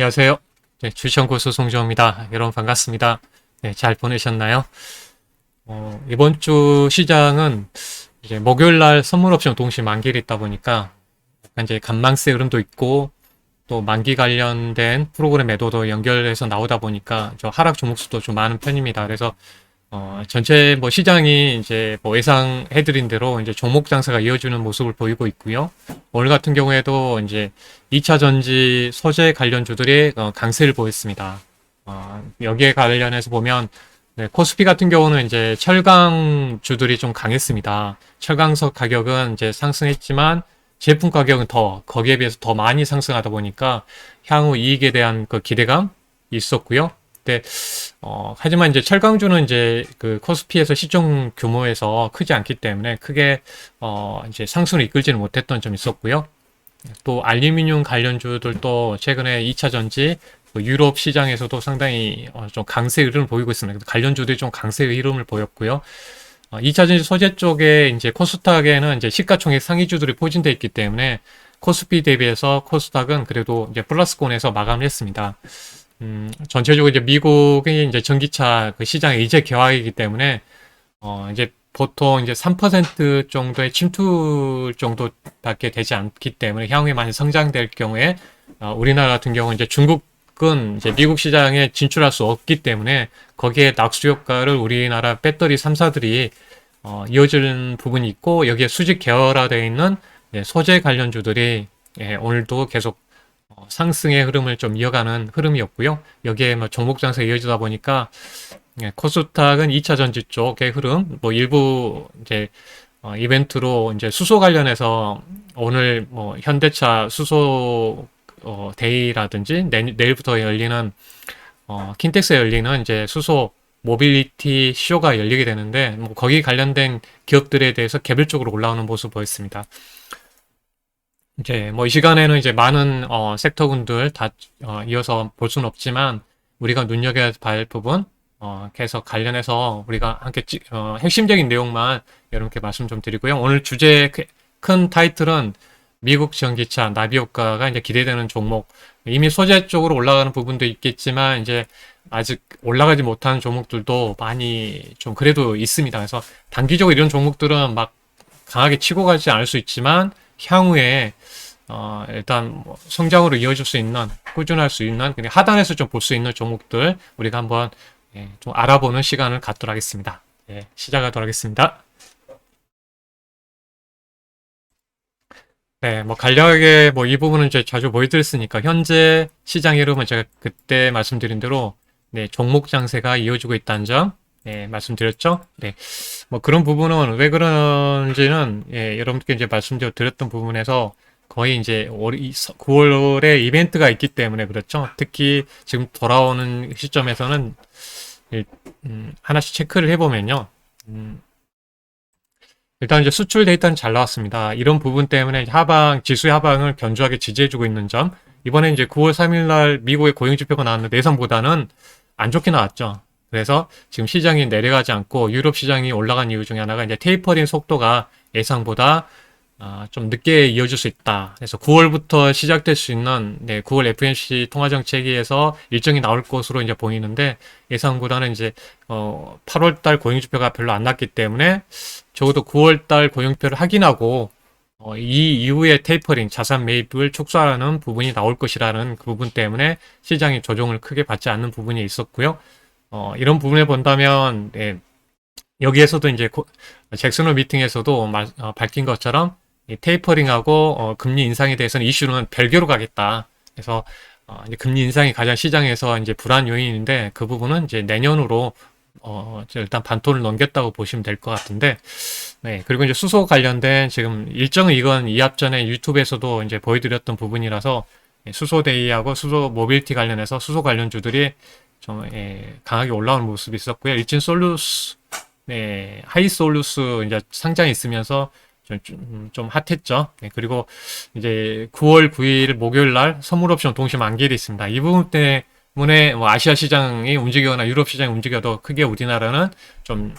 안녕하세요. 네, 주식연구소 송정호입니다. 여러분 반갑습니다. 네, 잘 보내셨나요? 이번 주 시장은 이제 목요일 날 선물 옵션 동시 만기일이 있다 보니까 약간 이제 간망세 흐름도 있고 또 만기 관련된 프로그램 매도도 연결해서 나오다 보니까 저 하락 종목수도 좀 많은 편입니다. 그래서 전체 뭐 시장이 이제 뭐 예상해드린 대로 이제 종목 장세가 이어지는 모습을 보이고 있고요. 오늘 같은 경우에도 이제 2차 전지 소재 관련주들이 강세를 보였습니다. 여기에 관련해서 보면 네, 코스피 같은 경우는 이제 철강주들이 좀 강했습니다. 철강석 가격은 이제 상승했지만 제품 가격은 거기에 비해서 더 많이 상승하다 보니까 향후 이익에 대한 그 기대감 있었고요. 네, 하지만 이제 철강주는 이제 그 코스피에서 시총 규모에서 크지 않기 때문에 크게, 이제 상승을 이끌지는 못했던 점이 있었고요. 또 알루미늄 관련주들도 최근에 2차 전지, 유럽 시장에서도 상당히 좀 강세 흐름을 보이고 있습니다. 관련주들이 좀 강세 흐름을 보였고요. 2차 전지 소재 쪽에 이제 코스닥에는 이제 시가총액 상위주들이 포진되어 있기 때문에 코스피 대비해서 코스닥은 그래도 이제 플러스권에서 마감을 했습니다. 전체적으로 이제 미국의 이제 전기차 그 시장이 이제 개화이기 때문에, 이제 보통 이제 3% 정도의 침투 정도밖에 되지 않기 때문에 향후에 많이 성장될 경우에, 우리나라 같은 경우는 이제 중국은 이제 미국 시장에 진출할 수 없기 때문에 거기에 낙수 효과를 우리나라 배터리 3사들이, 이어지는 부분이 있고 여기에 수직 계열화되어 있는 소재 관련주들이 오늘도 계속 상승의 흐름을 좀 이어가는 흐름이었고요. 여기에 뭐 종목 장세 이어지다 보니까 코스닥은 2차 전지 쪽의 흐름, 뭐 일부 이제 이벤트로 이제 수소 관련해서 오늘 뭐 현대차 수소 데이라든지 내일부터 열리는 킨텍스에 열리는 이제 수소 모빌리티 쇼가 열리게 되는데 뭐 거기 관련된 기업들에 대해서 개별적으로 올라오는 모습 보였습니다. 이제 뭐 이 시간에는 이제 많은 섹터군들 다 이어서 볼 수는 없지만 우리가 눈여겨야 할 부분 계속 관련해서 우리가 함께 핵심적인 내용만 여러분께 말씀 좀 드리고요. 오늘 주제 큰 타이틀은 미국 전기차 나비 효과가 이제 기대되는 종목, 이미 소재 쪽으로 올라가는 부분도 있겠지만 이제 아직 올라가지 못하는 종목들도 많이 좀 그래도 있습니다. 그래서 단기적으로 이런 종목들은 막 강하게 치고 가지 않을 수 있지만 향후에 일단 뭐 성장으로 이어질 수 있는, 꾸준할 수 있는, 그냥 하단에서 좀 볼 수 있는 종목들 우리가 한번 좀 알아보는 시간을 갖도록 하겠습니다. 시작하도록 하겠습니다. 네, 뭐 간략하게 뭐 이 부분은 이제 자주 보여드렸으니까 현재 시장 흐름은 제가 그때 말씀드린 대로 종목 장세가 이어지고 있다는 점 말씀드렸죠. 네, 뭐 그런 부분은 왜 그런지는 여러분께 이제 말씀드렸던 부분에서 거의 이제 9월에 이벤트가 있기 때문에 그렇죠. 특히 지금 돌아오는 시점에서는 하나씩 체크를 해보면요. 일단 이제 수출 데이터는 잘 나왔습니다. 이런 부분 때문에 지수의 하방을 견조하게 지지해주고 있는 점. 이번에 이제 9월 3일 날 미국의 고용지표가 나왔는데 예상보다는 안 좋게 나왔죠. 그래서 지금 시장이 내려가지 않고 유럽 시장이 올라간 이유 중에 하나가 이제 테이퍼링 속도가 예상보다 좀 늦게 이어질 수 있다. 그래서 9월부터 시작될 수 있는 9월 FOMC 통화정책위에서 일정이 나올 것으로 이제 보이는데 예상보다는 이제 8월달 고용지표가 별로 안 났기 때문에 적어도 9월달 고용지표를 확인하고 이 이후에 테이퍼링 자산 매입을 촉구하는 부분이 나올 것이라는 그 부분 때문에 시장이 조정을 크게 받지 않는 부분이 있었고요. 이런 부분을 본다면 여기에서도 이제 잭슨홀 미팅에서도 밝힌 것처럼 이 테이퍼링하고 금리 인상에 대해서는 이슈는 별개로 가겠다. 그래서 이제 금리 인상이 가장 시장에서 이제 불안 요인인데 그 부분은 이제 내년으로 일단 반토를 넘겼다고 보시면 될 것 같은데, 그리고 이제 수소 관련된 지금 일정은 이건 이합 전에 유튜브에서도 이제 보여드렸던 부분이라서 수소 데이하고 수소 모빌티 관련해서 수소 관련주들이 좀 강하게 올라오는 모습이 있었고요. 일진솔루스, 하이솔루스 이제 상장이 있으면서 좀 핫했죠. 그리고 이제 9월 9일 목요일 날 선물 옵션 동시 만기일이 있습니다. 이 부분 때문에 뭐 아시아 시장이 움직이거나 유럽 시장이 움직여도 크게 우리나라는 좀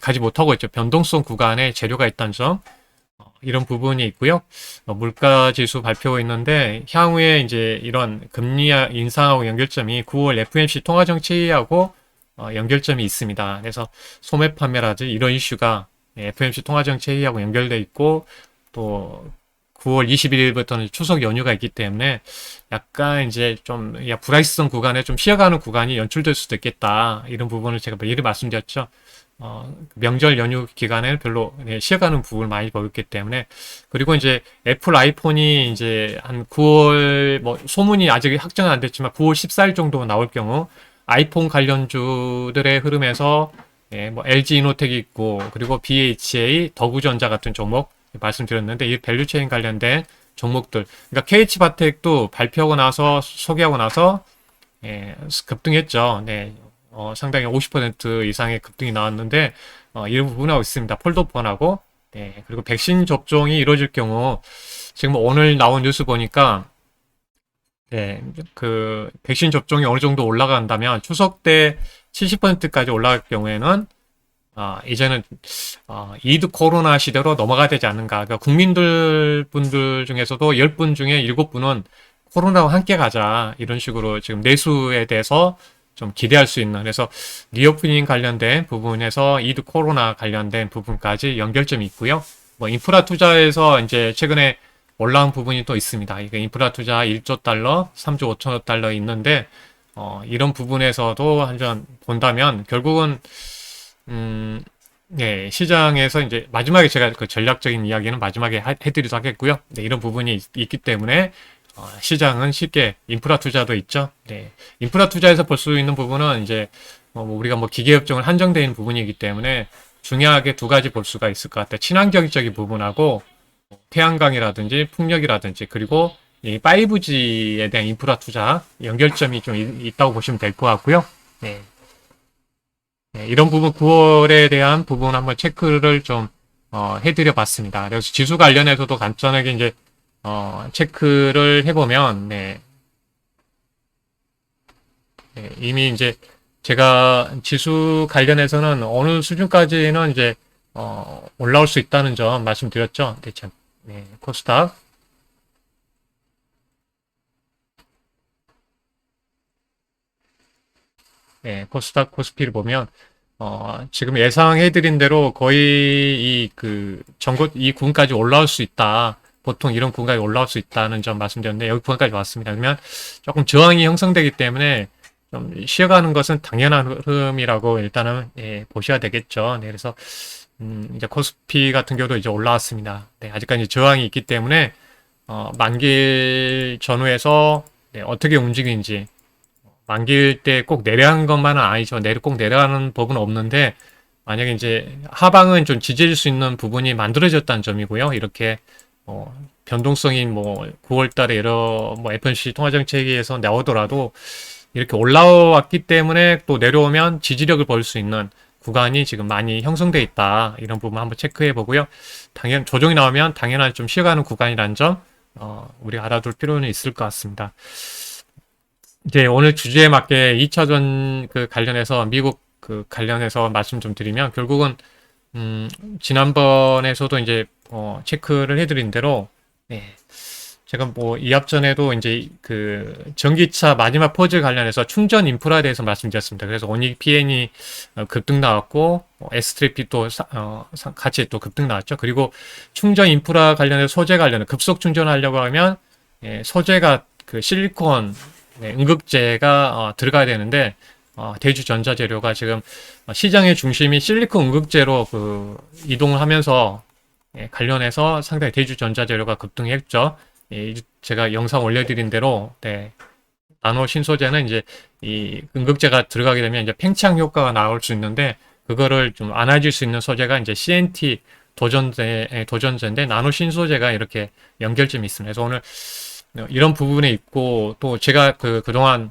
가지 못하고 있죠. 변동성 구간에 재료가 있다는 점. 이런 부분이 있고요. 물가 지수 발표가 있는데 향후에 이제 이런 금리 인상하고 연결점이 9월 FOMC 통화정책 회의하고 연결점이 있습니다. 그래서 소매 판매라든지 이런 이슈가 FOMC 통화정책 회의하고 연결돼 있고 또 9월 21일부터는 추석 연휴가 있기 때문에 약간 이제 좀 불확실성 구간에 좀 쉬어가는 구간이 연출될 수도 있겠다. 이런 부분을 제가 미리 말씀드렸죠. 명절 연휴 기간에 별로 쉬어가는 부분을 많이 보였기 때문에 그리고 이제 애플 아이폰이 이제 한 9월 뭐 소문이 아직 확정은 안 됐지만 9월 14일 정도 나올 경우 아이폰 관련주들의 흐름에서 뭐 LG 이노텍이 있고 그리고 BHA 더구전자 같은 종목 말씀드렸는데 이 밸류체인 관련된 종목들 그러니까 KH바텍도 발표하고 나서 소개하고 나서 급등했죠. 네. 상당히 50% 이상의 급등이 나왔는데 이런 부분하고 있습니다. 폴더폰하고 네, 그리고 백신 접종이 이루어질 경우 지금 오늘 나온 뉴스 보니까 네, 그 백신 접종이 어느 정도 올라간다면 추석 때 70%까지 올라갈 경우에는 이제는 이드 코로나 시대로 넘어가야 되지 않는가. 그러니까 분들 중에서도 10분 중에 7분은 코로나와 함께 가자 이런 식으로 지금 내수에 대해서 좀 기대할 수 있는 그래서 리오프닝 관련된 부분에서 이드 코로나 관련된 부분까지 연결점이 있고요. 뭐 인프라 투자에서 이제 최근에 올라온 부분이 또 있습니다. 이거 인프라 투자 1조 달러, 3조 5천억 달러 있는데 이런 부분에서도 한전 본다면 결국은 네, 시장에서 이제 마지막에 제가 그 전략적인 이야기는 마지막에 해드리도록 하겠고요. 네, 이런 부분이 있기 때문에 시장은 쉽게 인프라 투자도 있죠. 네. 인프라 투자에서 볼 수 있는 부분은 이제 우리가 뭐 기계협정을 한정되어 있는 부분이기 때문에 중요하게 두 가지 볼 수가 있을 것 같아요. 친환경적인 부분하고 태양광이라든지 풍력이라든지 그리고 이 5G에 대한 인프라 투자 연결점이 좀 있다고 보시면 될 것 같고요. 네. 네, 이런 부분 9월에 대한 부분 한번 체크를 좀 해드려 봤습니다. 그래서 지수 관련해서도 간단하게 이제 체크를 해보면, 네. 네, 이미 이제 제가 지수 관련해서는 어느 수준까지는 이제, 올라올 수 있다는 점 말씀드렸죠. 네, 참. 네, 코스닥. 네, 코스닥, 코스피를 보면, 지금 예상해드린 대로 거의 이 구간까지 올라올 수 있다. 보통 이런 구간까지 올라올 수 있다는 점 말씀드렸는데 여기 구간까지 왔습니다. 그러면 조금 저항이 형성되기 때문에 좀 쉬어가는 것은 당연한 흐름이라고 일단은 보셔야 되겠죠. 네, 그래서 이제 코스피 같은 경우도 이제 올라왔습니다. 네, 아직까지 저항이 있기 때문에 만기일 전후에서 어떻게 움직이는지 만기일 때 꼭 내려가는 것만은 아니죠. 꼭 내려가는 법은 없는데 만약에 이제 하방은 좀 지질 수 있는 부분이 만들어졌다는 점이고요. 이렇게 변동성이 뭐 9월 달에 여러 뭐 FOMC 통화정책에서 나오더라도 이렇게 올라왔기 때문에 또 내려오면 지지력을 볼 수 있는 구간이 지금 많이 형성돼 있다. 이런 부분 한번 체크해 보고요. 조정이 나오면 당연히 좀 쉬어가는 구간이라는 점 우리가 알아둘 필요는 있을 것 같습니다. 이제 오늘 주제에 맞게 2차전 그 관련해서 미국 그 관련해서 말씀 좀 드리면 결국은 지난번에서도 이제 체크를 해드린 대로 제가 뭐 이합전에도 이제 그 전기차 마지막 포즈 관련해서 충전 인프라에 대해서 말씀드렸습니다. 그래서 오닉 PN이 급등 나왔고 S트랩이 또 같이 또 급등 나왔죠. 그리고 충전 인프라 관련해서 소재 관련해 급속 충전하려고 하면 소재가 그 실리콘 응급제가 들어가야 되는데 대주 전자재료가 지금 시장의 중심이 실리콘 응급제로 그 이동을 하면서 관련해서 상당히 대주 전자재료가 급등했죠. 제가 영상 올려드린 대로 나노 신소재는 이제 이 응급제가 들어가게 되면 이제 팽창 효과가 나올 수 있는데 그거를 좀 안아줄 수 있는 소재가 이제 CNT 도전제인데 나노 신소재가 이렇게 연결점이 있습니다. 그래서 오늘 이런 부분에 있고 또 제가 그동안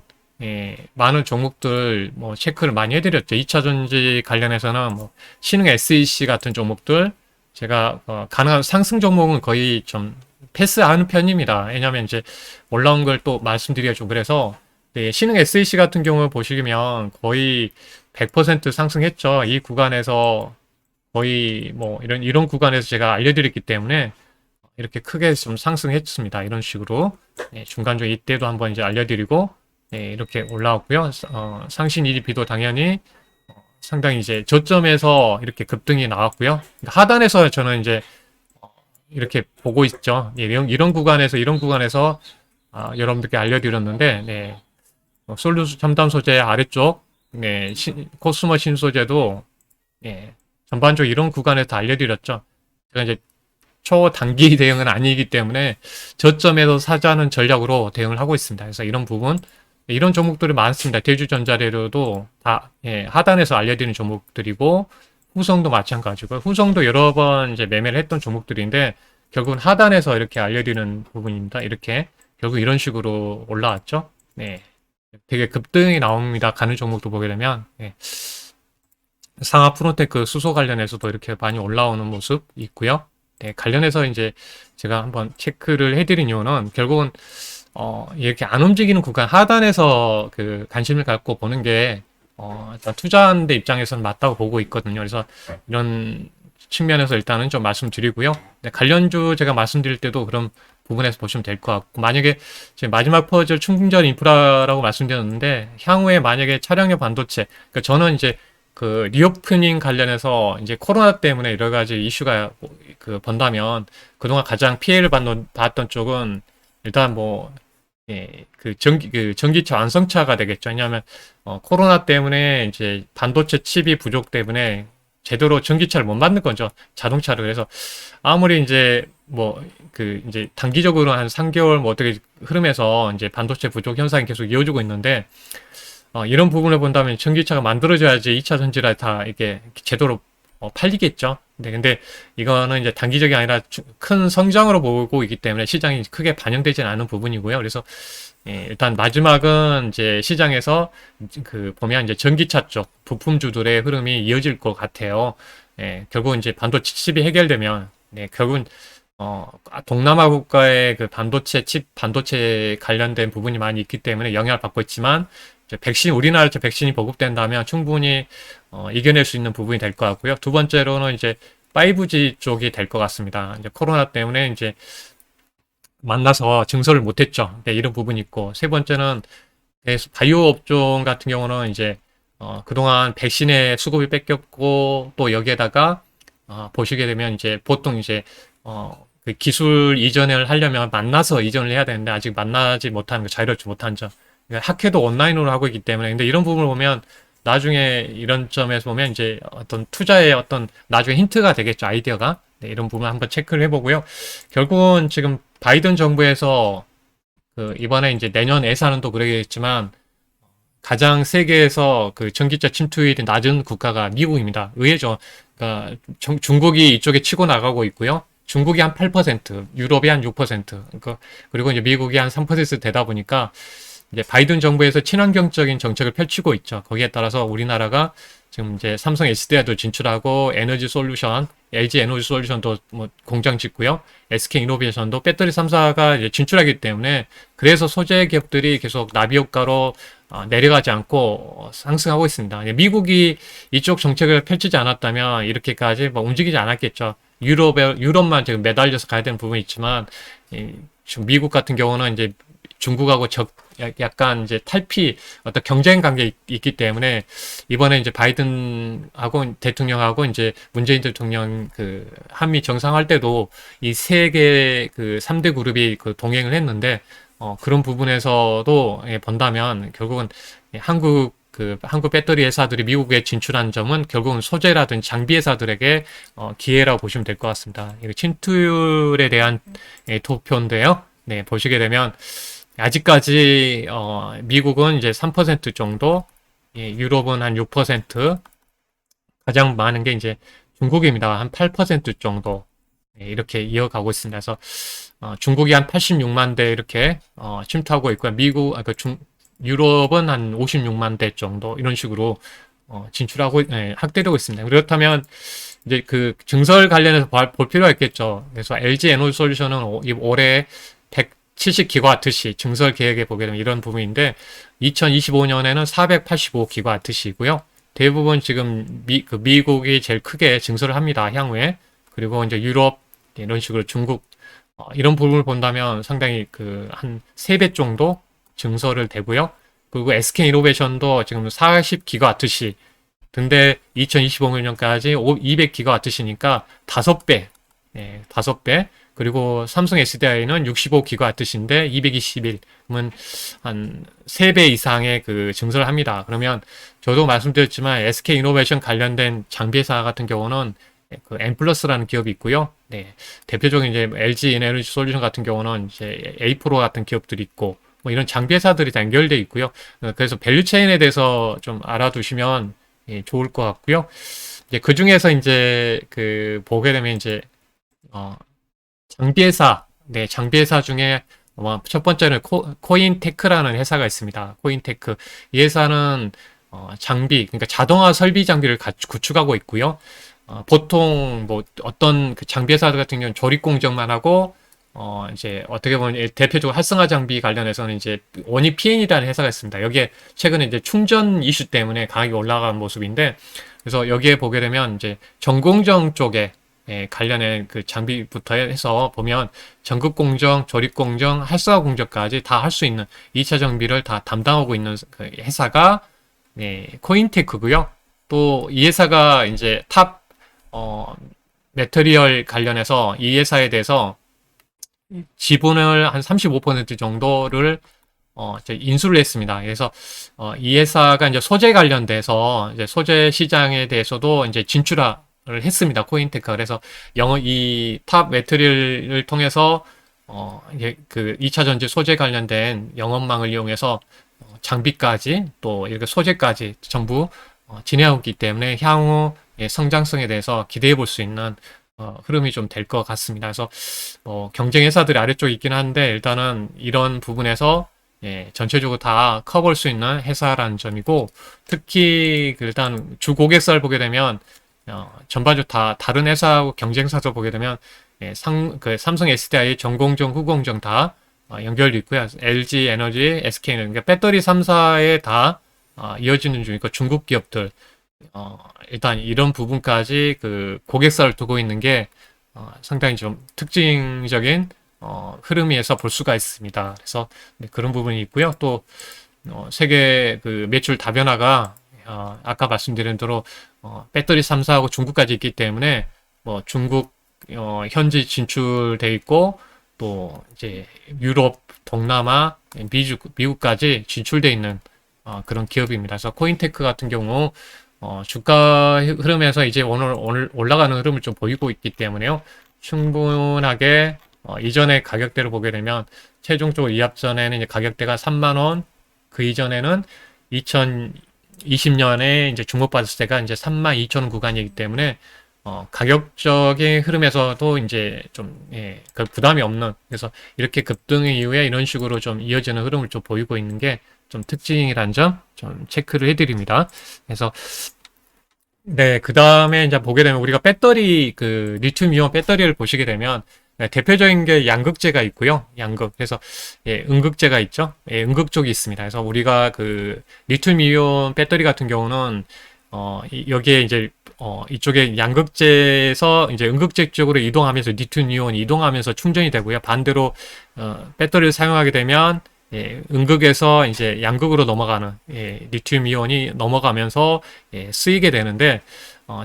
많은 종목들 뭐 체크를 많이 해드렸죠. 2차전지 관련해서는 뭐 신흥 SEC 같은 종목들 제가 가능한 상승 종목은 거의 좀 패스하는 편입니다. 왜냐하면 이제 올라온 걸 또 말씀드리기가 좀 그래서 신흥 SEC 같은 경우 보시면 거의 100% 상승했죠. 이 구간에서 거의 뭐 이런 구간에서 제가 알려드렸기 때문에 이렇게 크게 좀 상승했습니다. 이런 식으로. 네, 중간중에 이때도 한번 이제 알려드리고, 네, 이렇게 올라왔고요. 상신 EDP도 당연히 상당히 이제 저점에서 이렇게 급등이 나왔고요. 하단에서 저는 이제 이렇게 보고 있죠. 예, 이런 구간에서 여러분들께 알려드렸는데, 네, 솔루션 첨단 소재 아래쪽, 네, 코스모 신소재도 예, 전반적으로 이런 구간에서 다 알려드렸죠. 제가 이제 초단기 대응은 아니기 때문에 저점에서 사자는 전략으로 대응을 하고 있습니다. 그래서 이런 부분, 이런 종목들이 많습니다. 대주전자재료도 다 예, 하단에서 알려드리는 종목들이고 후성도 마찬가지고 후성도 여러 번 이제 매매를 했던 종목들인데 결국은 하단에서 이렇게 알려드리는 부분입니다. 이렇게 결국 이런 식으로 올라왔죠. 네, 되게 급등이 나옵니다. 가는 종목도 보게 되면 예. 상하 프론테크 수소 관련해서도 이렇게 많이 올라오는 모습 있고요. 네, 관련해서 이제 제가 한번 체크를 해드린 이유는 결국은 이렇게 안 움직이는 구간 하단에서 그 관심을 갖고 보는 게 일단 투자하는 데 입장에서는 맞다고 보고 있거든요. 그래서 이런 측면에서 일단은 좀 말씀드리고요. 네, 관련주 제가 말씀드릴 때도 그런 부분에서 보시면 될 것 같고 만약에 제 마지막 퍼즐 충전 인프라라고 말씀드렸는데 향후에 만약에 차량용 반도체 그러니까 저는 이제 그 리오프닝 관련해서 이제 코로나 때문에 여러 가지 이슈가 그 번다면 그동안 가장 피해를 받던 쪽은 일단 뭐 예, 그 전기차 완성차가 되겠죠. 왜냐하면 코로나 때문에 이제 반도체 칩이 부족 때문에 제대로 전기차를 못 만든 거죠. 자동차를. 그래서 아무리 이제 뭐 그 이제 단기적으로 한 3개월 뭐 어떻게 흐름에서 이제 반도체 부족 현상이 계속 이어지고 있는데 이런 부분을 본다면 전기차가 만들어져야지 2차 전지라 다 이게 제대로 팔리겠죠. 근데 이거는 이제 단기적이 아니라 큰 성장으로 보고 있기 때문에 시장이 크게 반영되지는 않은 부분이고요. 그래서 예, 일단 마지막은 이제 시장에서 그 보면 이제 전기차 쪽 부품주들의 흐름이 이어질 것 같아요. 예, 결국 이제 반도체 칩이 해결되면 네, 결국은 동남아 국가의 그 반도체 관련된 부분이 많이 있기 때문에 영향을 받고 있지만 우리나라에서 백신이 보급된다면 충분히 이겨낼 수 있는 부분이 될 것 같고요. 두 번째로는 이제 5G 쪽이 될 것 같습니다. 이제 코로나 때문에 이제 만나서 증설을 못했죠. 네, 이런 부분이 있고 세 번째는 바이오 업종 같은 경우는 이제 그동안 백신의 수급이 뺏겼고 또 여기에다가 보시게 되면 이제 보통 이제 그 기술 이전을 하려면 만나서 이전을 해야 되는데 아직 만나지 못하는 거 자유롭지 못한 점. 학회도 온라인으로 하고 있기 때문에 근데 이런 부분을 보면 나중에 이런 점에서 보면 이제 어떤 투자의 어떤 나중에 힌트가 되겠죠. 아이디어가. 네, 이런 부분 한번 체크를 해보고요. 결국은 지금 바이든 정부에서 그 이번에 이제 내년 예산은또 그러겠지만 가장 세계에서 그 전기차 침투율이 낮은 국가가 미국입니다. 의외죠. 그러니까 중국이 이쪽에 치고 나가고 있고요. 중국이 한 8%, 유럽이 한 6%, 그러니까 그리고 이제 미국이 한 3% 되다 보니까 이제 바이든 정부에서 친환경적인 정책을 펼치고 있죠. 거기에 따라서 우리나라가 지금 이제 삼성 SDI도 진출하고 에너지 솔루션, LG 에너지 솔루션도 뭐 공장 짓고요. SK 이노베이션도 배터리 3사가 이제 진출하기 때문에 그래서 소재 기업들이 계속 나비 효과로 내려가지 않고 상승하고 있습니다. 미국이 이쪽 정책을 펼치지 않았다면 이렇게까지 뭐 움직이지 않았겠죠. 유럽만 지금 매달려서 가야 되는 부분이 있지만 지금 미국 같은 경우는 이제 중국하고 약간 이제 어떤 경쟁 관계 있기 때문에 이번에 이제 바이든하고 대통령하고 이제 문재인 대통령 그 한미 정상할 때도 이 세 개 그 3대 그룹이 그 동행을 했는데 그런 부분에서도 본다면 결국은 한국 배터리 회사들이 미국에 진출한 점은 결국은 소재라든지 장비 회사들에게 기회라고 보시면 될 것 같습니다. 이거 침투율에 대한 도표인데요. 네, 보시게 되면 아직까지 미국은 이제 3% 정도, 유럽은 한 6%, 가장 많은 게 이제 중국입니다. 한 8% 정도 이렇게 이어가고 있습니다. 그래서 중국이 한 86만 대 이렇게 침투하고 있고요. 유럽은 한 56만 대 정도 이런 식으로 진출하고 확대되고 있습니다. 그렇다면 이제 그 증설 관련해서 볼 필요가 있겠죠. 그래서 LG 에너지 솔루션은 올해 170기가와트시 증설 계획에 보게 되면 이런 부분인데 2025년에는 485기가와트시고요. 대부분 지금 미국이 제일 크게 증설을 합니다. 향후에. 그리고 이제 유럽, 이런 식으로 중국, 이런 부분을 본다면 상당히 한 3배 정도 증설을 되고요. 그리고 SK 이노베이션도 지금 40기가와트시. 근데 2025년까지 200기가와트시니까 5배. 예, 5배. 그리고 삼성 SDI는 65기가와트시인데 221. 그러면 한 3배 이상의 증설을 합니다. 그러면 저도 말씀드렸지만 SK 이노베이션 관련된 장비 회사 같은 경우는 엠플러스라는 기업이 있고요. 네. 대표적인 이제 LG 에너지 솔루션 같은 경우는 이제 에이프로 같은 기업들이 있고, 뭐 이런 장비 회사들이 다 연결돼 있고요. 그래서 밸류 체인에 대해서 좀 알아두시면 예, 좋을 것 같고요. 이제 그 중에서 이제 보게 되면 이제 장비 회사, 네, 장비 회사 중에 첫 번째는 코인테크라는 회사가 있습니다. 코인테크. 이 회사는 장비, 그러니까 자동화 설비 장비를 구축하고 있고요. 보통 뭐 어떤 장비 회사들 같은 경우는 조립 공정만 하고 이제 어떻게 보면 대표적으로 활성화 장비 관련해서는 이제 원익 PN이라는 회사가 있습니다. 여기에 최근에 이제 충전 이슈 때문에 가격이 올라간 모습인데, 그래서 여기에 보게 되면 이제 전공정 쪽에 관련된 장비부터 해서 보면 전극 공정, 조립 공정, 활성화 공정까지 다 할 수 있는 2차 정비를 다 담당하고 있는 회사가 코인테크고요. 또 이 회사가 이제 탑 매터리얼 관련해서 이 회사에 대해서 지분을 한 35% 정도를 인수를 했습니다. 그래서 이 회사가 이제 소재 관련돼서 이제 소재 시장에 대해서도 이제 진출을 했습니다. 코인테크가. 그래서 이 탑 매터리얼을 통해서 이제 2차 전지 소재 관련된 영업망을 이용해서 장비까지 또 이렇게 소재까지 전부 진행하고 있기 때문에 향후 성장성에 대해서 기대해 볼 수 있는 흐름이 좀 될 것 같습니다. 그래서 경쟁 회사들이 아래쪽에 있긴 한데 일단은 이런 부분에서 전체적으로 다 커볼 수 있는 회사라는 점이고, 특히 일단 주 고객사를 보게 되면 전반적으로 다 다른 회사하고 경쟁사도 보게 되면 삼성 SDI 전공정, 후공정 다 연결돼 있고요. LG 에너지, SK는 그러니까 배터리 3사에 다 이어지는 중이고, 중국 기업들 일단 이런 부분까지 고객사를 두고 있는 게 상당히 좀 특징적인 흐름에서 볼 수가 있습니다. 그래서 그런 부분이 있고요. 또 세계 매출 다변화가 아까 말씀드린 대로 배터리 3사하고 중국까지 있기 때문에 뭐 중국 현지 진출돼 있고, 또 이제 유럽, 동남아, 미국까지 진출돼 있는 그런 기업입니다. 그래서 코인테크 같은 경우 주가 흐름에서 이제 오늘 올라가는 흐름을 좀 보이고 있기 때문에요. 충분하게 이전의 가격대를 보게 되면 최종적으로 이합 전에는 이제 가격대가 3만 원, 그 이전에는 2020년에 이제 주목받았을 때가 이제 3만 2천 원 구간이기 때문에 가격적인 흐름에서도 이제 좀 부담이 없는, 그래서 이렇게 급등 이후에 이런 식으로 좀 이어지는 흐름을 좀 보이고 있는 게 좀 특징이라는 점 좀 체크를 해드립니다. 그래서 그 다음에 이제 보게 되면 우리가 배터리 리튬 이온 배터리를 보시게 되면 대표적인 게 양극재가 있고요. 양극. 그래서 음극재가 있죠. 음극 쪽이 있습니다. 그래서 우리가 리튬 이온 배터리 같은 경우는 여기에 이제 이쪽에 양극재에서 이제 음극재 쪽으로 이동하면서 리튬 이온이 이동하면서 충전이 되고요. 반대로 배터리를 사용하게 되면 음극에서 이제 양극으로 넘어가는 리튬 이온이 넘어가면서 쓰이게 되는데,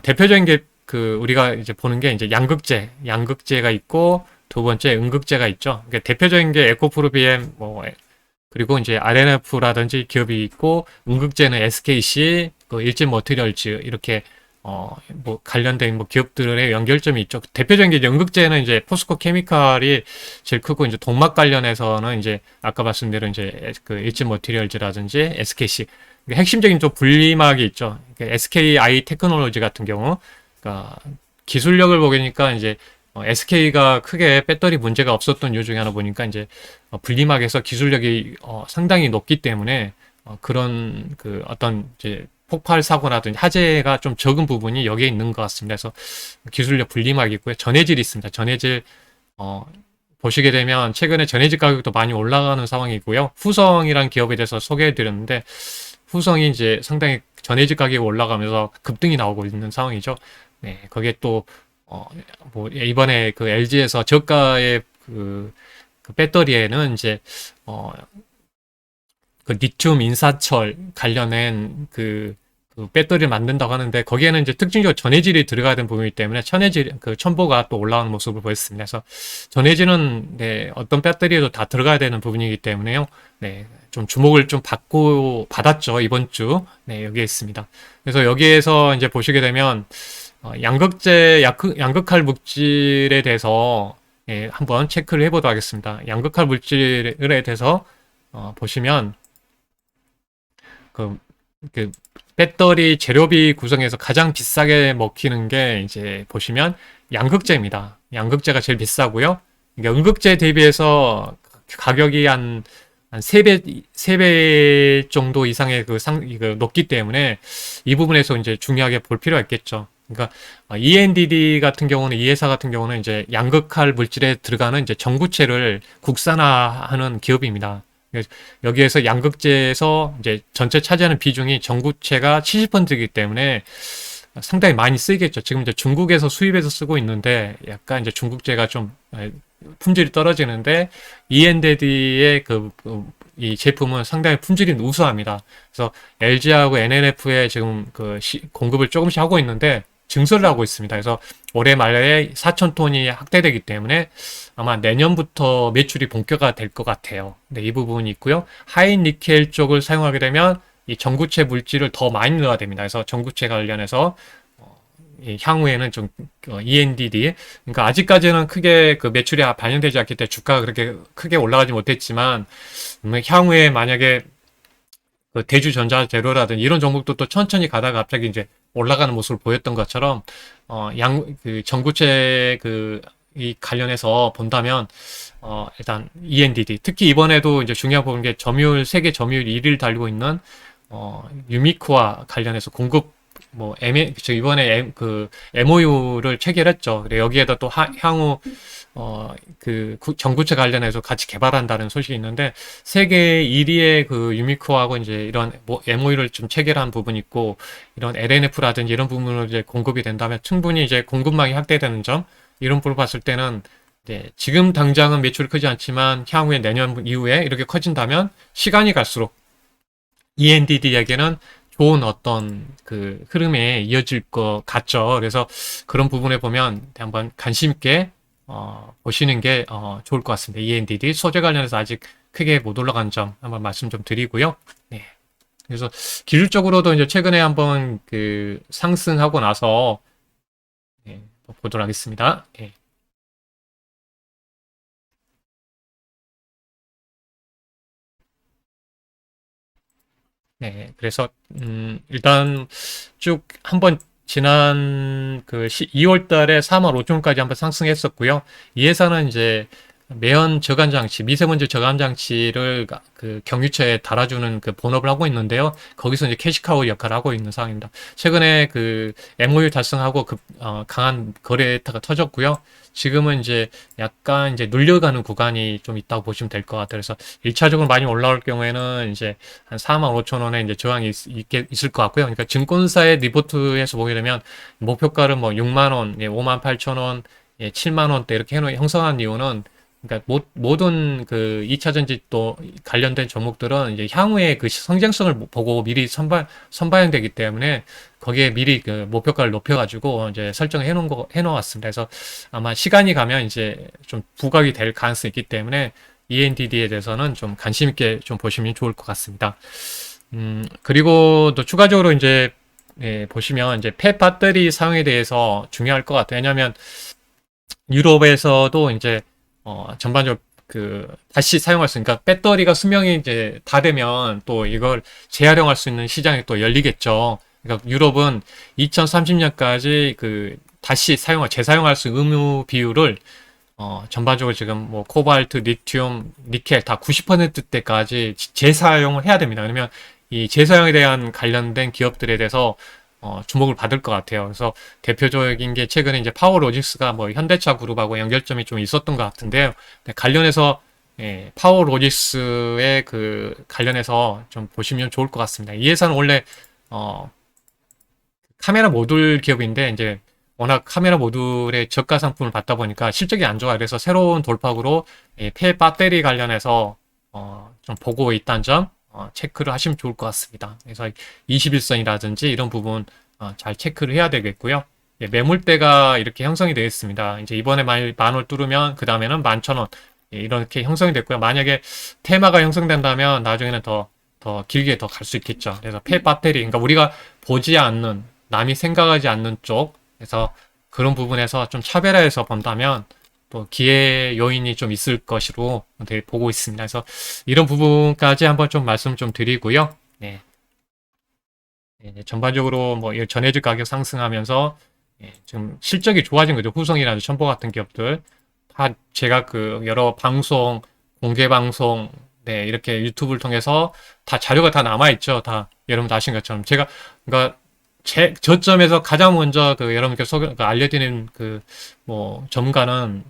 대표적인 게 우리가 이제 보는 게 이제 양극재가 있고, 두 번째 음극재가 있죠. 그러니까 대표적인 게 에코프로비엠 그리고 이제 RNF라든지 기업이 있고, 음극재는 SKC, 일진 머티리얼즈 이렇게 뭐 관련된 기업들의 연결점이 있죠. 대표적인 게 연극재는 이제 포스코 케미칼이 제일 크고, 이제 동막 관련해서는 이제 아까 말씀드린 이제 일진 머티리얼즈라든지 SKC, 핵심적인 좀 분리막이 있죠. SKI 테크놀로지 같은 경우, 그러니까 기술력을 보니까 이제 SK가 크게 배터리 문제가 없었던 이유 중에 하나 보니까 이제 분리막에서 기술력이 상당히 높기 때문에 그런 어떤 이제 폭발 사고라든지 화재가 좀 적은 부분이 여기에 있는 것 같습니다. 그래서 기술력 분리막이 있고요. 전해질이 있습니다. 전해질 보시게 되면 최근에 전해질 가격도 많이 올라가는 상황이고요. 후성이란 기업에 대해서 소개해 드렸는데 후성이 이제 상당히 전해질 가격이 올라가면서 급등이 나오고 있는 상황이죠. 네, 거기에 또, 뭐, 이번에 그 LG에서 저가의 그 배터리에는 이제, 어, 그 리튬 인사철 관련된 그 배터리를 만든다고 하는데 거기에는 이제 특징적으로 전해질이 들어가야 되는 부분이기 때문에 그 첨보가 또 올라오는 모습을 보였습니다. 그래서 전해질은 네, 어떤 배터리에도 다 들어가야 되는 부분이기 때문에요. 네, 좀 주목을 좀 받았죠. 이번 주. 네, 여기에 있습니다. 그래서 여기에서 이제 보시게 되면 양극할 물질에 대해서 예, 한번 체크를 해보도록 하겠습니다. 양극할 물질에 대해서 보시면 그, 그 배터리 재료비 구성에서 가장 비싸게 먹히는 게 이제 보시면 양극재입니다. 양극재가 제일 비싸고요. 그러니까 음극재 대비해서 가격이 한 3배 정도 이상의 그 높기 때문에 이 부분에서 이제 중요하게 볼 필요가 있겠죠. 그러니까 ENDD 같은 경우는 이 회사 같은 경우는 이제 양극할 물질에 들어가는 이제 전구체를 국산화하는 기업입니다. 여기에서 양극재에서 이제 전체 차지하는 비중이 전구체가 70%이기 때문에 상당히 많이 쓰이겠죠. 지금 이제 중국에서 수입해서 쓰고 있는데 약간 이제 중국제가 좀 품질이 떨어지는데 ENDD의 이 제품은 상당히 품질이 우수합니다. 그래서 LG하고 NNF에 지금 공급을 조금씩 하고 있는데 증설을 하고 있습니다. 그래서 올해 말에 4,000톤이 확대되기 때문에 아마 내년부터 매출이 본격화 될 것 같아요. 네, 이 부분이 있고요. 하이 니켈 쪽을 사용하게 되면 이 전구체 물질을 더 많이 넣어야 됩니다. 그래서 전구체 관련해서 향후에는 좀 ENDD, 그러니까 아직까지는 크게 그 매출이 반영되지 않기 때문에 주가가 그렇게 크게 올라가지 못했지만 향후에 만약에 그 대주전자 재료라든지 이런 종목도 천천히 가다가 갑자기 이제 올라가는 모습을 보였던 것처럼 전구체 이 관련해서 본다면 일단 ENDD, 특히 이번에도 이제 중요한 부분 게 세계 점유율 1위를 달리고 있는 유미코와 관련해서 공급 이번에 MOU를 체결했죠. 그래 여기에다 또 향후 전구체 관련해서 같이 개발한다는 소식이 있는데 세계 1위의 그 유미코하고 이제 이런 MOU를 좀 체결한 부분이 있고 이런 LNF라든지 이런 부분으로 이제 공급이 된다면 충분히 이제 공급망이 확대되는 점 이런 부분을 봤을 때는 이제 지금 당장은 매출이 크지 않지만 향후에 내년 이후에 이렇게 커진다면 시간이 갈수록 ENDD에게는 좋은 어떤 흐름에 이어질 것 같죠. 그래서 그런 부분에 보면 한번 관심 있게 보시는 게 좋을 것 같습니다. ENDD 소재 관련해서 아직 크게 못 올라간 점 한번 말씀 좀 드리고요. 네. 그래서 기술적으로도 이제 최근에 한번 상승하고 나서 네, 보도록 하겠습니다. 네. 네, 그래서 일단 쭉 한번 지난 2월 달에 4만 5천원까지 한번 상승했었고요. 이 회사는 이제 매연 저감 장치, 미세먼지 저감 장치를 경유차에 달아주는 본업을 하고 있는데요. 거기서 이제 캐시카우 역할을 하고 있는 상황입니다. 최근에 MOU 달성하고 강한 거래가 터졌고요. 지금은 이제 약간 이제 눌려가는 구간이 좀 있다고 보시면 될 것 같아요. 그래서 1차적으로 많이 올라올 경우에는 이제 한 4만 5천 원에 이제 저항이 있을 것 같고요. 그러니까 증권사의 리포트에서 보게 되면 목표가를 뭐 6만 원, 5만 8천 원, 7만 원대 이렇게 형성한 이유는 그러니까 모든 2차 전지 또 관련된 종목들은 이제 향후에 성장성을 보고 미리 선반영되기 때문에 거기에 미리 목표가를 높여가지고 이제 설정해 놓았습니다. 그래서 아마 시간이 가면 이제 좀 부각이 될 가능성이 있기 때문에 ENDD에 대해서는 좀 관심 있게 좀 보시면 좋을 것 같습니다. 그리고 또 추가적으로 이제 보시면 이제 폐 배터리 사용에 대해서 중요할 것 같아요. 왜냐하면 유럽에서도 이제 전반적으로 다시 사용할 수, 그러니까 배터리가 수명이 이제 다 되면 또 이걸 재활용할 수 있는 시장이 또 열리겠죠. 그러니까 유럽은 2030년까지 다시 재사용할 수 있는 의무 비율을 전반적으로 지금 뭐 코발트, 리튬, 니켈 다 90%대까지 재사용을 해야 됩니다. 그러면 이 재사용에 대한 관련된 기업들에 대해서 주목을 받을 것 같아요. 그래서 대표적인 게 최근에 이제 파워로직스가 뭐 현대차 그룹하고 연결점이 좀 있었던 것 같은데요. 관련해서 파워로직스의 그 관련해서 좀 보시면 좋을 것 같습니다. 이 회사는 원래 어, 카메라 모듈 기업인데 이제 워낙 카메라 모듈의 저가 상품을 받다 보니까 실적이 안 좋아요. 그래서 새로운 돌파구로 폐 배터리 관련해서 좀 보고 있다는 점 체크를 하시면 좋을 것 같습니다. 그래서 21선이라든지 이런 부분 잘 체크를 해야 되겠고요. 매물대가 이렇게 형성이 되어 있습니다. 이제 이번에 만원 뚫으면 그 다음에는 11,000원 이렇게 형성이 됐고요. 만약에 테마가 형성된다면 나중에는 더 길게 더 갈 수 있겠죠. 그래서 폐 배터리, 그러니까 우리가 보지 않는, 남이 생각하지 않는 쪽, 그래서 그런 부분에서 좀 차별화해서 본다면 또 기회 요인이 좀 있을 것으로 보고 있습니다. 그래서 이런 부분까지 한번 좀 말씀 좀 드리고요. 네. 전반적으로 뭐 전해질 가격 상승하면서 지금 실적이 좋아진 거죠. 후성이라든지 첨보 같은 기업들 다 제가 그 여러 방송, 공개 방송, 이렇게 유튜브를 통해서 다 자료가 다 남아있죠. 다 여러분 아신 것처럼 제가 그러니까 저점에서 가장 먼저 여러분께 알려드리는 뭐 전문가는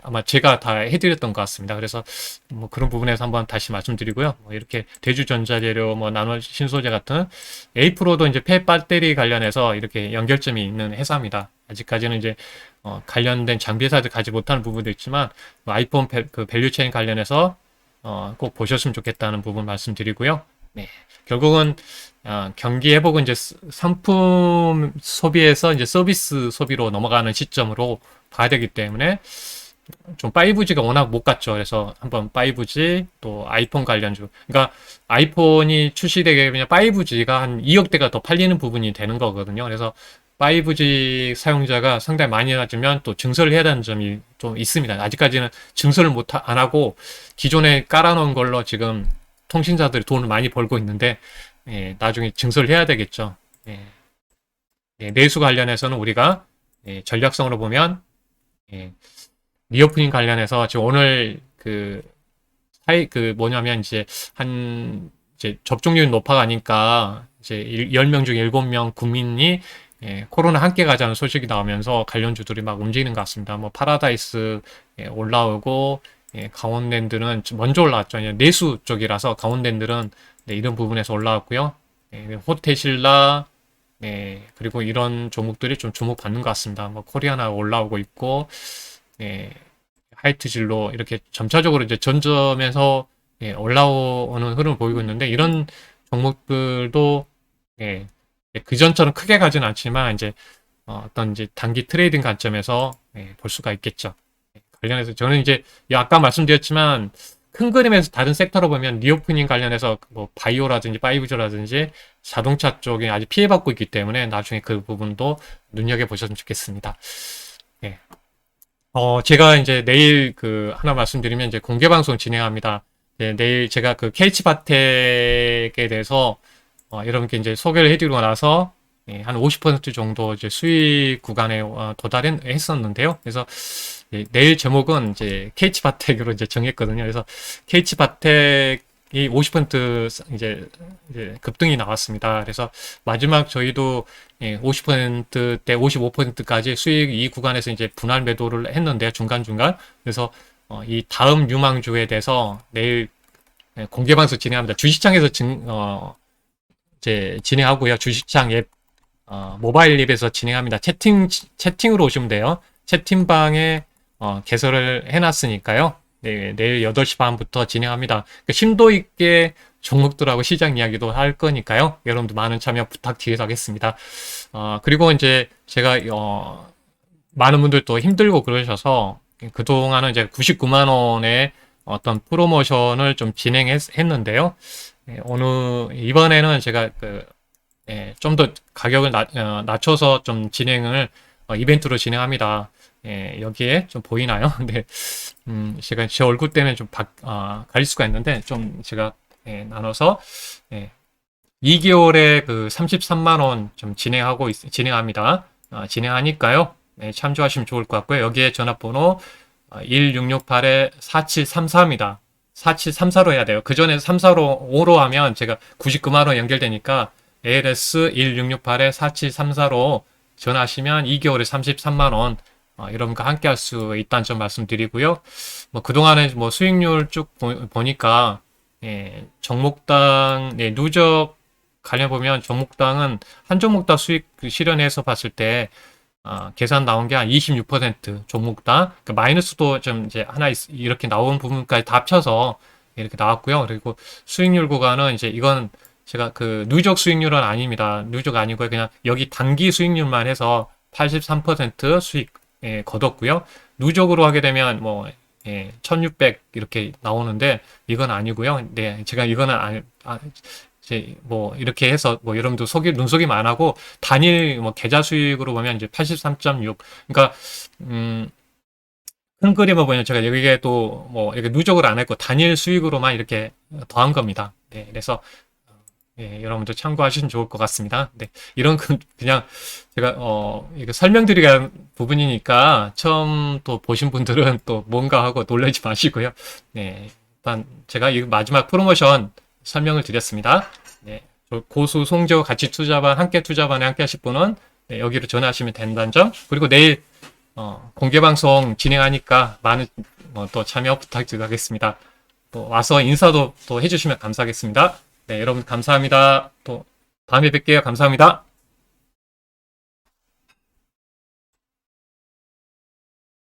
아마 제가 다 해드렸던 것 같습니다. 그래서 뭐 그런 부분에서 한번 다시 말씀드리고요. 뭐 이렇게 대주전자재료, 뭐 나노 신소재 같은 에이프로도 이제 폐 배터리 관련해서 이렇게 연결점이 있는 회사입니다. 아직까지는 이제 관련된 장비 회사들 가지 못하는 부분도 있지만 뭐 아이폰 밸류체인 관련해서 꼭 보셨으면 좋겠다는 부분 말씀드리고요. 네, 결국은 경기 회복은 이제 상품 소비에서 이제 서비스 소비로 넘어가는 시점으로 봐야 되기 때문에 좀 5G가 워낙 못 갔죠. 그래서 한번 5G 또 아이폰 관련주. 그러니까 아이폰이 출시되게 되면 5G가 한 2억 대가 더 팔리는 부분이 되는 거거든요. 그래서 5G 사용자가 상당히 많이 낮으면 또 증설을 해야 되는 점이 좀 있습니다. 아직까지는 증설을 안 하고 기존에 깔아놓은 걸로 지금 통신사들이 돈을 많이 벌고 있는데 나중에 증설을 해야 되겠죠. 내수 관련해서는 우리가 전략성으로 보면 리오프닝 관련해서 지금 오늘 뭐냐면 이제 이제 접종률이 높아가니까 이제 10명 중 7명 국민이 코로나 함께 가자는 소식이 나오면서 관련주들이 막 움직이는 것 같습니다. 뭐 파라다이스 올라오고 강원랜드는 먼저 올라왔죠. 내수 쪽이라서 강원랜드는 이런 부분에서 올라왔고요. 호텔신라 그리고 이런 종목들이 좀 주목받는 것 같습니다. 뭐 코리아나 올라오고 있고 하이트진로 이렇게 점차적으로 이제 전점에서 올라오는 흐름을 보이고 있는데 이런 종목들도 그 전처럼 크게 가진 않지만 이제 어떤 이제 단기 트레이딩 관점에서 볼 수가 있겠죠. 관련해서 저는 이제 아까 말씀드렸지만 큰 그림에서 다른 섹터로 보면 리오프닝 관련해서 뭐 바이오라든지 5G라든지 자동차 쪽에 아직 피해받고 있기 때문에 나중에 그 부분도 눈여겨보셨으면 좋겠습니다. 제가 이제 내일 하나 말씀드리면 이제 공개방송 진행합니다. 내일 제가 KH바텍에 대해서 여러분께 이제 소개를 해드리고 나서 한 50% 정도 이제 수익 구간에 도달했었는데요. 그래서 내일 제목은 이제 KH바텍으로 이제 정했거든요. 그래서 KH바텍이 50% 이제 급등이 나왔습니다. 그래서 마지막 저희도 50%대 55%까지 수익 이 구간에서 이제 분할 매도를 했는데요. 중간중간. 그래서 이 다음 유망주에 대해서 내일 공개 방송 진행합니다. 주식창에서 이제 진행하고요. 주식창 앱 모바일 앱에서 진행합니다. 채팅으로 오시면 돼요. 채팅방에 개설을 해놨으니까요. 내일 8시 반부터 진행합니다. 심도 있게 종목들하고 시장 이야기도 할 거니까요. 여러분들 많은 참여 부탁드리도록 하겠습니다. 그리고 이제 제가 많은 분들 또 힘들고 그러셔서 그동안은 이제 99만 원의 어떤 프로모션을 좀 진행했는데요. 이번에는 제가 좀 더 가격을 낮춰서 좀 진행을 이벤트로 진행합니다. 여기에 좀 보이나요? 근데 제가 제 얼굴 때문에 좀 가릴 수가 있는데 좀 제가 나눠서 2개월에 33만 원 좀 진행합니다. 진행하니까요. 참조하시면 좋을 것 같고요. 여기에 전화번호 1668-4734입니다. 4734로 해야 돼요. 그 전에 345로 하면 제가 99만 원 연결되니까 ALS 1668-4734로 전화하시면 2개월에 33만 원 여러분과 함께 할 수 있다는 점 말씀드리고요. 뭐 그동안에 뭐 수익률 쭉 보니까 예, 종목당 누적 관련 보면 종목당은 한 종목당 수익 실현해서 봤을 때 계산 나온 게 한 26% 종목당 그러니까 마이너스도 좀 이제 하나 이렇게 나온 부분까지 다 합쳐서 이렇게 나왔고요. 그리고 수익률 구간은 이제 이건 제가 그 누적 수익률은 아닙니다. 누적 아니고요. 그냥 여기 단기 수익률만 해서 83% 수익 거뒀고요. 누적으로 하게 되면 뭐 1600 이렇게 나오는데 이건 아니고요. 네, 제가 이거는 이제 뭐 이렇게 해서 뭐 여러분도 눈속임 안 하고 단일 뭐 계좌 수익으로 보면 이제 83.6. 그러니까 큰 그림을 보면 제가 여기에 또 뭐 이렇게 누적을 안 했고 단일 수익으로만 이렇게 더한 겁니다. 네, 그래서 여러분들 참고하시면 좋을 것 같습니다. 네, 이런 그냥 제가 이거 설명드리는 부분이니까 처음 또 보신 분들은 또 뭔가 하고 놀라지 마시고요. 네, 일단 제가 이 마지막 프로모션 설명을 드렸습니다. 네, 고수 송조 가치 투자반 함께 투자반에 함께 하실 분은 네, 여기로 전화하시면 된다는 점. 그리고 내일 공개 방송 진행하니까 많은 또 참여 부탁드리겠습니다. 또 와서 인사도 또 해주시면 감사하겠습니다. 네, 여러분 감사합니다. 또 다음에 뵐게요. 감사합니다.